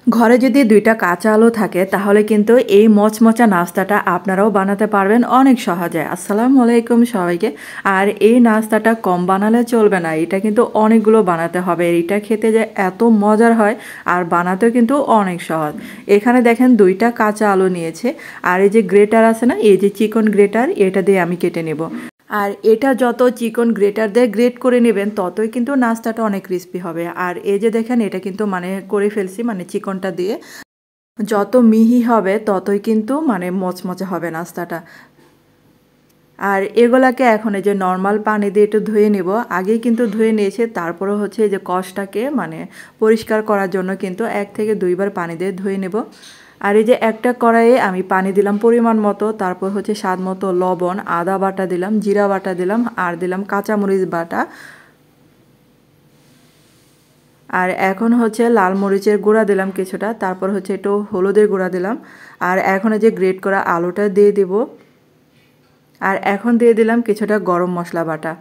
ঘরে যদি ২টা কাঁচা আলু থাকে তাহলে কিন্তু এই মচমচা নাস্তাটা আপনারাও বানাতে পারবেন অনেক সহজে। আসসালামু আলাইকুম সবাইকে। আর এই নাস্তাটা কম বানালে চলবে না। এটা কিন্তু অনেকগুলো বানাতে হবে। এটা খেতে যে এত মজার হয় আর বানাতেও কিন্তু অনেক সহজ। এখানে দেখেন ২টা কাঁচা আলু নিয়েছে। আর এই যে গ্রেটার আছে না, এই যে চিকন গ্রেটার, এটা দিয়ে আমি কেটে নেব। আর এটা যত চিকন গ্রেটার দিয়ে গ্রেট করে নেবেন ততই কিন্তু নাস্তাটা অনেক ক্রিস্পি হবে। আর এই যে দেখেন এটা কিন্তু মানে করে ফেলছি, মানে চিকনটা দিয়ে যত মিহি হবে ততই কিন্তু মানে মচমচে হবে নাস্তাটা। আর এগুলাকে এখন এই যে নর্মাল পানি দিয়ে একটু ধুয়ে নেব। আগেই কিন্তু ধুয়ে নিয়েছে, তারপরে হচ্ছে এই যে কষটাকে মানে পরিষ্কার করার জন্য কিন্তু 1 থেকে 2 বার পানি দিয়ে ধুয়ে নেব। আর এই যে একটা কড়াইয়ে আমি পানি দিলাম পরিমাণ মতো, তারপর হচ্ছে স্বাদ মতো লবণ, আদা বাটা দিলাম, জিরা বাটা দিলাম, আর দিলাম কাঁচামরিচ বাটা। আর এখন হচ্ছে লাল মরিচের গুঁড়া দিলাম কিছুটা, তারপর হচ্ছে একটু হলুদের গুঁড়া দিলাম। আর এখন এই যে গ্রেট করা আলুটা দিয়ে দিব। আর এখন দিয়ে দিলাম কিছুটা গরম মশলা বাটা।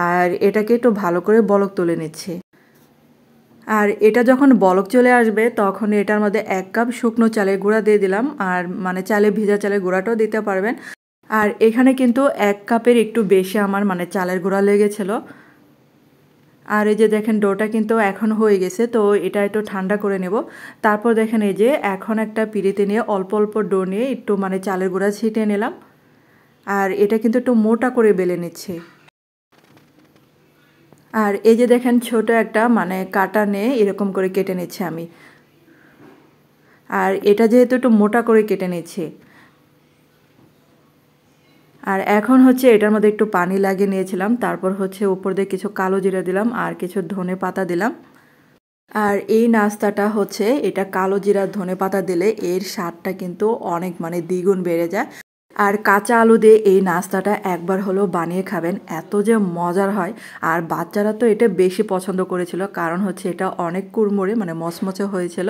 আর এটাকে একটু ভালো করে বলক তুলে নিচ্ছি। আর এটা যখন বলক চলে আসবে তখন এটার মধ্যে 1 কাপ শুকনো চালের গুঁড়া দিয়ে দিলাম। আর মানে ভিজা চালের গুঁড়াটাও দিতে পারবেন। আর এখানে কিন্তু 1 কাপের একটু বেশি আমার মানে চালের গুঁড়া লেগেছিল। আর এই যে দেখেন ডোটা কিন্তু এখন হয়ে গেছে, তো এটা একটু ঠান্ডা করে নেব। তারপর দেখেন এই যে এখন একটা পিঁড়িতে নিয়ে অল্প অল্প ডো নিয়ে একটু মানে চালের গুঁড়া ছিটিয়ে নিলাম। আর এটা কিন্তু একটু মোটা করে বেলে নিচ্ছি। আর এই যে দেখেন ছোট একটা মানে কাঁটা নিয়ে এরকম করে কেটে নিচ্ছি আমি। আর এটা যেহেতু একটু মোটা করে কেটে নিচ্ছি। আর এখন হচ্ছে এটার মধ্যে একটু পানি লাগিয়ে নিয়েছিলাম, তারপর হচ্ছে উপর দিয়ে কিছু কালো জিরা দিলাম আর কিছু ধনে পাতা দিলাম। আর এই নাস্তাটা হচ্ছে এটা কালো জিরা ধনে পাতা দিলে এর স্বাদটা কিন্তু অনেক মানে দ্বিগুণ বেড়ে যায়। আর কাঁচা আলু দিয়ে এই নাস্তাটা একবার হলেও বানিয়ে খাবেন, এত যে মজার হয়। আর বাচ্চারা তো এটা বেশি পছন্দ করেছিল, কারণ হচ্ছে এটা অনেক কুড়মুড়ে মানে মচমচে হয়েছিল।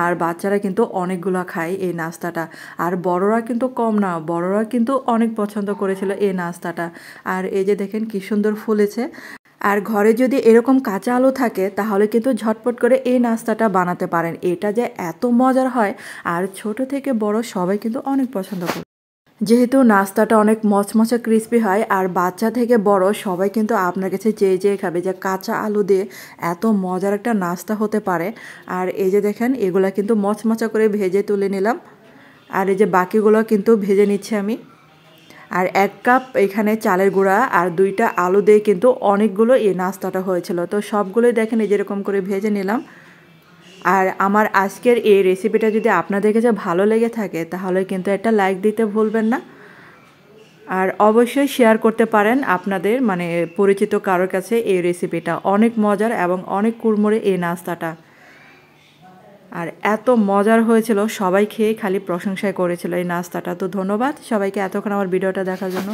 আর বাচ্চারা কিন্তু অনেকগুলো খায় এই নাস্তাটা। আর বড়রা কিন্তু কম না, বড়রা কিন্তু অনেক পছন্দ করেছিল এই নাস্তাটা। আর এই যে দেখেন কি সুন্দর ফুলেছে। আর ঘরে যদি এরকম কাঁচা আলু থাকে তাহলে কিন্তু ঝটপট করে এই নাস্তাটা বানাতে পারেন। এটা যে এত মজার হয় আর ছোট থেকে বড় সবাই কিন্তু অনেক পছন্দ করে। যেহেতু নাস্তাটা অনেক মচমচে ক্রিস্পি হয় আর বাচ্চা থেকে বড় সবাই কিন্তু আপনার কাছে চেয়ে চেয়ে খাবে যে কাঁচা আলু দিয়ে এত মজার একটা নাস্তা হতে পারে। আর এই যে দেখেন এগুলা কিন্তু মচমচা করে ভেজে তুলে নিলাম। আর এই যে বাকিগুলো কিন্তু ভেজে নিচ্ছি আমি। আর 1 কাপ এখানে চালের গুঁড়া আর 2টা আলু দিয়ে কিন্তু অনেকগুলো এই নাস্তাটা হয়েছিল। তো সবগুলোই দেখেন এই যেরকম করে ভেজে নিলাম। আর আমার আজকের এই রেসিপিটা যদি আপনাদের কাছে ভালো লেগে থাকে তাহলে কিন্তু একটা লাইক দিতে ভুলবেন না। আর অবশ্যই শেয়ার করতে পারেন আপনাদের মানে পরিচিত কারোর কাছে এই রেসিপিটা। অনেক মজার এবং অনেক কুড়মুড়ে এই নাস্তাটা। আর এত মজার হয়েছিল, সবাই খেয়ে খালি প্রশংসাই করেছিল এই নাস্তাটা। তো ধন্যবাদ সবাইকে এতক্ষণ আমার ভিডিওটা দেখার জন্য।